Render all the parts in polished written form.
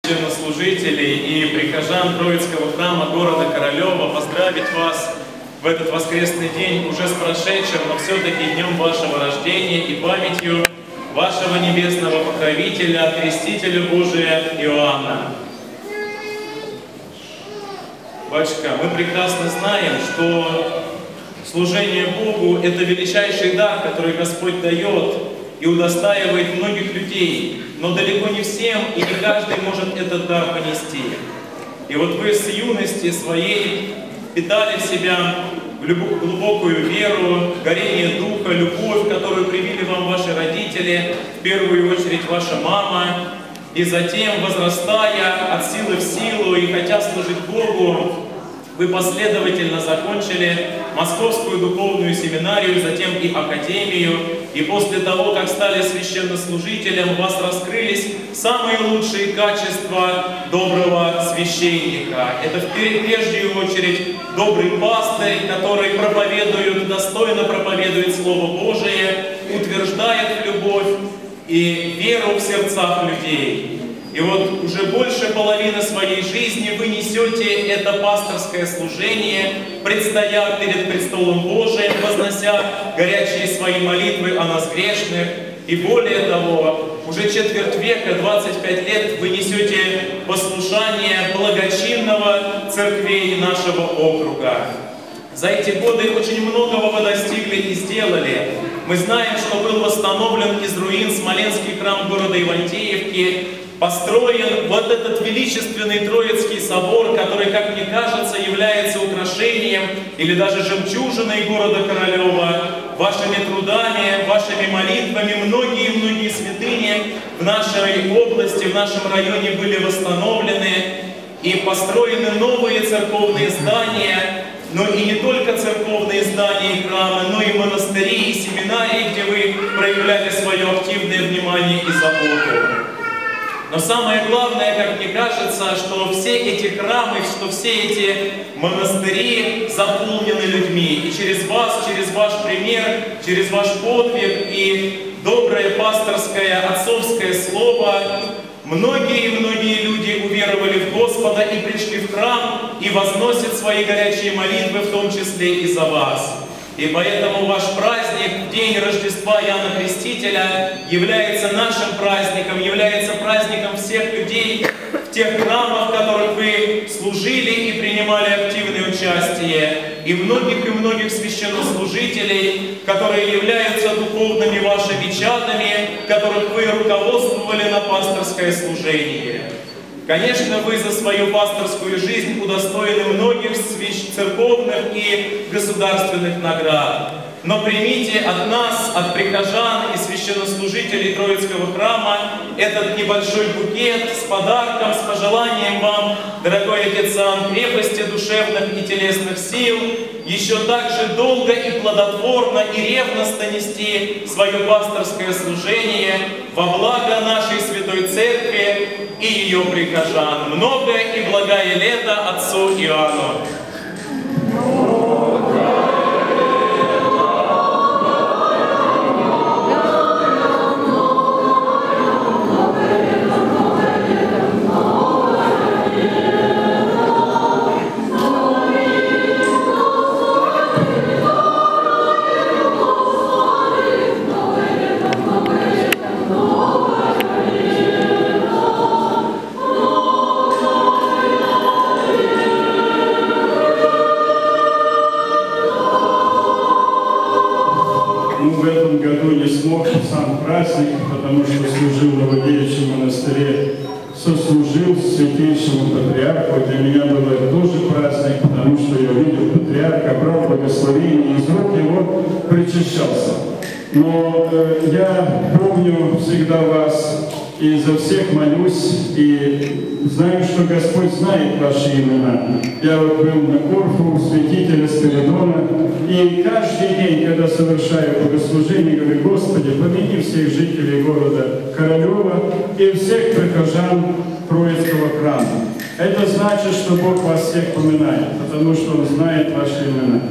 Священнослужителей и прихожан Троицкого храма города Королева поздравить вас в этот воскресный день уже с прошедшим, но все-таки днем вашего рождения и памятью вашего небесного покровителя, крестителя Божия Иоанна. Батюшка, мы прекрасно знаем, что служение Богу – это величайший дар, который Господь дает и удостаивает многих людей, но далеко не всем и не каждый может этот дар понести. И вот вы с юности своей питали в себя глубокую веру, горение духа, любовь, которую привили вам ваши родители, в первую очередь ваша мама, и затем, возрастая от силы в силу и хотя служить Богу, вы последовательно закончили Московскую духовную семинарию, затем и академию, и после того, как стали священнослужителем, у вас раскрылись самые лучшие качества доброго священника. Это в прежнюю очередь добрый пастырь, который проповедует, достойно проповедует Слово Божие, утверждает любовь и веру в сердцах людей. И вот уже больше половины своей жизни вы несете это пасторское служение, предстоя перед престолом Божиим, вознося горячие свои молитвы о нас грешных. И более того, уже четверть века, 25 лет, вы несете послушание благочинного церквей нашего округа. За эти годы очень многого вы достигли и сделали. Мы знаем, что был восстановлен из руин Смоленский храм города Ивантеевки, построен вот этот величественный Троицкий собор, который, как мне кажется, является украшением или даже жемчужиной города Королева. Вашими трудами, вашими молитвами многие святыни в нашей области, в нашем районе были восстановлены и построены новые церковные здания, но и не только церковные здания и храмы, но и монастыри и семинарии, где вы проявляли свое активное внимание и заботу. Но самое главное, как мне кажется, что все эти храмы, что все эти монастыри заполнены людьми. И через вас, через ваш пример, через ваш подвиг и доброе пасторское, отцовское слово, многие люди уверовали в Господа и пришли в храм и возносят свои горячие молитвы, в том числе и за вас. И поэтому ваш праздник, день Рождества Иоанна Крестителя, является нашим праздником, является праздником всех людей в тех храмах, в которых вы служили и принимали активное участие, и многих священнослужителей, которые являются духовными вашими чадами, которых вы руководствовали на пасторское служение. Конечно, вы за свою пасторскую жизнь удостоены многих церковных и государственных наград. Но примите от нас, от прихожан и священнослужителей Троицкого храма, этот небольшой букет с подарком, с пожеланием вам, дорогой отец Иоанн, крепости душевных и телесных сил, еще так же долго и плодотворно и ревностно нести свое пасторское служение во благо нашей Святой Церкви и ее прихожан. Многое и благое лето отцу Иоанну! Потому что служил в Новодевичьем монастыре, сослужил святейшему патриарху. Для меня был это тоже праздник, потому что я видел патриарха, брал благословение, из рук его причащался. Но я помню всегда вас и за всех молюсь, и знаю, что Господь знает ваши имена. Я вот был на Корфу у святителя Спиридона, и каждый день, когда совершаю богослужение, говорю: Господи, помяни всех жителей города Королева и всех прихожан Троицкого храма. Это значит, что Бог вас всех поминает, потому что Он знает ваши имена.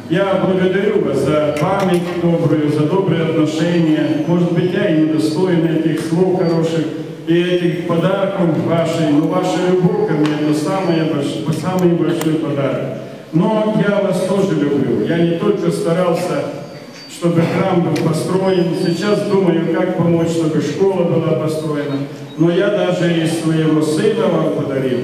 Я благодарю вас за память добрую, за добрые отношения. Может быть, я и недостоин этих слов хороших, и этих подарков вашей, ну, ваша любовь ко мне – это самый большой подарок. Но я вас тоже люблю. Я не только старался, чтобы храм был построен, сейчас думаю, как помочь, чтобы школа была построена. Но я даже и своего сына вам подарил.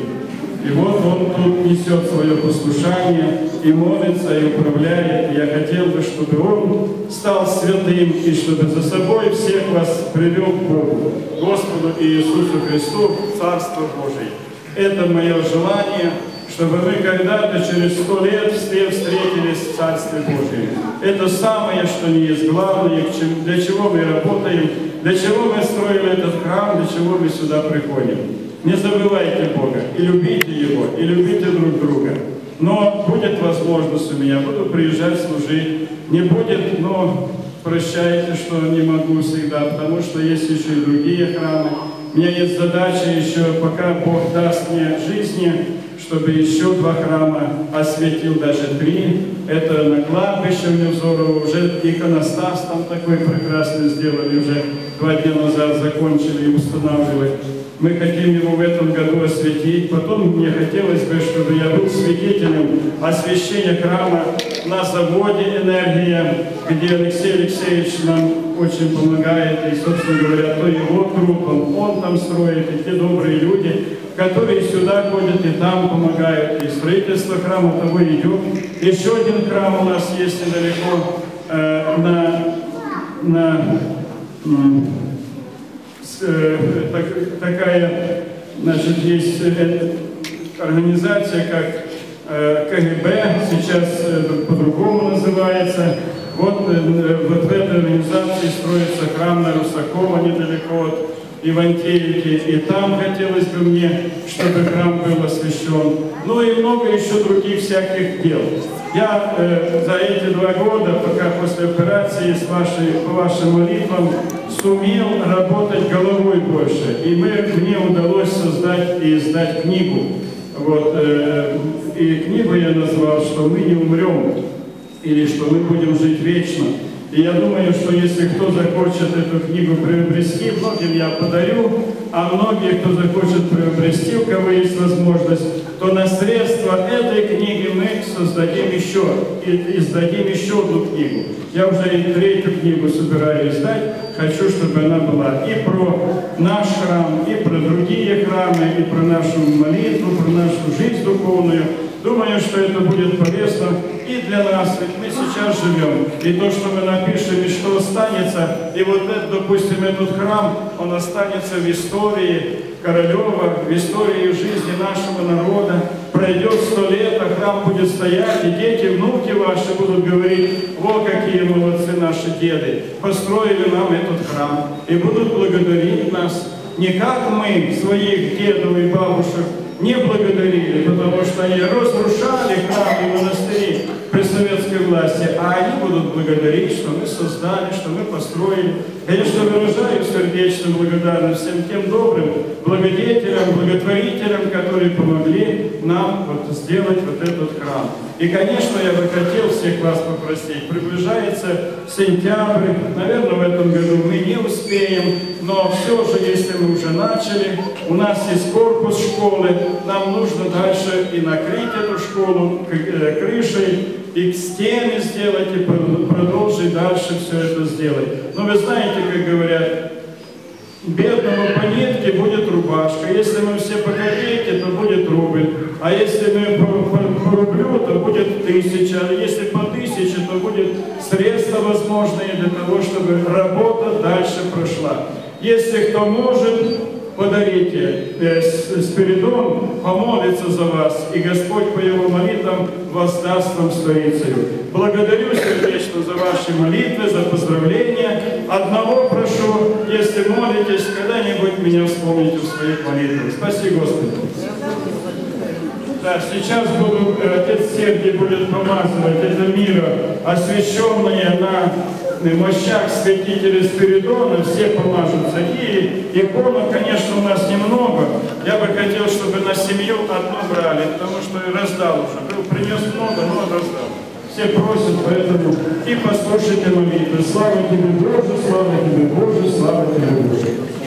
И вот он тут несет свое послушание и молится, и управляет. И я хотел бы, чтобы он стал святым, и чтобы за собой всех вас привел к Богу, Господу Иисусу Христу, Царство Божие. Это мое желание, чтобы мы когда-то через 100 лет все встретились в Царстве Божьем. Это самое, что не есть главное, для чего мы работаем, для чего мы строили этот храм, для чего мы сюда приходим. Не забывайте Бога и любите Его, и любите друг друга. Но будет возможность у меня, буду приезжать служить. Не будет, но прощайте, что не могу всегда, потому что есть еще и другие храмы. У меня есть задача еще, пока Бог даст мне жизни, чтобы еще 2 храма осветил, даже 3. Это на кладбище в Невзорово, уже иконостас там такой прекрасный сделали, уже 2 дня назад закончили и устанавливать. Мы хотим его в этом году осветить. Потом мне хотелось бы, чтобы я был свидетелем освящения храма на заводе «Энергия», где Алексей Алексеевич нам очень помогает. И, собственно говоря, то его труд, он там строит, и те добрые люди, которые сюда ходят и там помогают. И строительство храма того идет. Еще один храм у нас есть недалеко, такая, значит, есть организация, как КГБ, сейчас по-другому называется. Вот в этой организации строится храм на Русакова, недалеко от Ивантеевки, и там хотелось бы мне, чтобы храм был освящен. Ну и много еще других всяких дел. Я за эти 2 года, пока после операции, по вашим молитвам, сумел работать головой больше. И мне удалось создать и издать книгу. Вот, и книгу я назвал, что мы не умрем, или что мы будем жить вечно. И я думаю, что если кто захочет эту книгу приобрести, многим я подарю, а многие, кто захочет приобрести, у кого есть возможность, то на средства этой книги мы создадим еще, и издадим еще одну книгу. Я уже и 3-ю книгу собираюсь издать. Хочу, чтобы она была и про наш храм, и про другие храмы, и про нашу молитву, про нашу жизнь духовную. Думаю, что это будет полезно и для нас, ведь мы сейчас живем. И то, что мы напишем, и что останется, и вот это, допустим, этот храм, он останется в истории Королева, в истории жизни нашего народа. Пройдет 100 лет, а храм будет стоять, и дети, внуки ваши будут говорить: вот какие молодцы наши деды, построили нам этот храм, и будут благодарить нас. Не как мы своих дедов и бабушек не благодарили, потому что они разрушали храмы и монастыри при советской власти, а они будут благодарить, что мы создали, что мы построили. Конечно, выражаю сердечную благодарность всем тем добрым благодетелям, благотворителям, которые помогли нам вот сделать вот этот храм. И, конечно, я бы хотел всех вас попросить, приближается сентябрь, наверное, в этом году мы не успеем, но все же, если мы уже начали, у нас есть корпус школы, нам нужно дальше и накрыть эту школу крышей, и стены сделать, и продолжить дальше все это сделать. Но вы знаете, как говорят, бедному по нитке будет рубашка, если мы все по копейке, то будет рубль, а если мы по рублю, то будет 1000, а если по 1000, то будет средства возможные для того, чтобы работа дальше прошла. Если кто может, подарите Спиридон, помолится за вас, и Господь по его молитвам воздаст вам сторицею. Благодарю сердечно за ваши молитвы, за поздравления. Одного прошу, если молитесь, когда-нибудь меня вспомните в своих молитвах. Спаси Господи. Да, сейчас отец Сергий будет помазывать это миро, освященное на мощах святителя Спиридона, все помажутся. И икону, конечно, у нас немного. Я бы хотел, чтобы на семью одну брали, потому что раздал уже. Был, принес много, но раздал. Все просят, поэтому и послушайте молитвы. Слава тебе, Боже, слава тебе, Боже, слава тебе, Боже.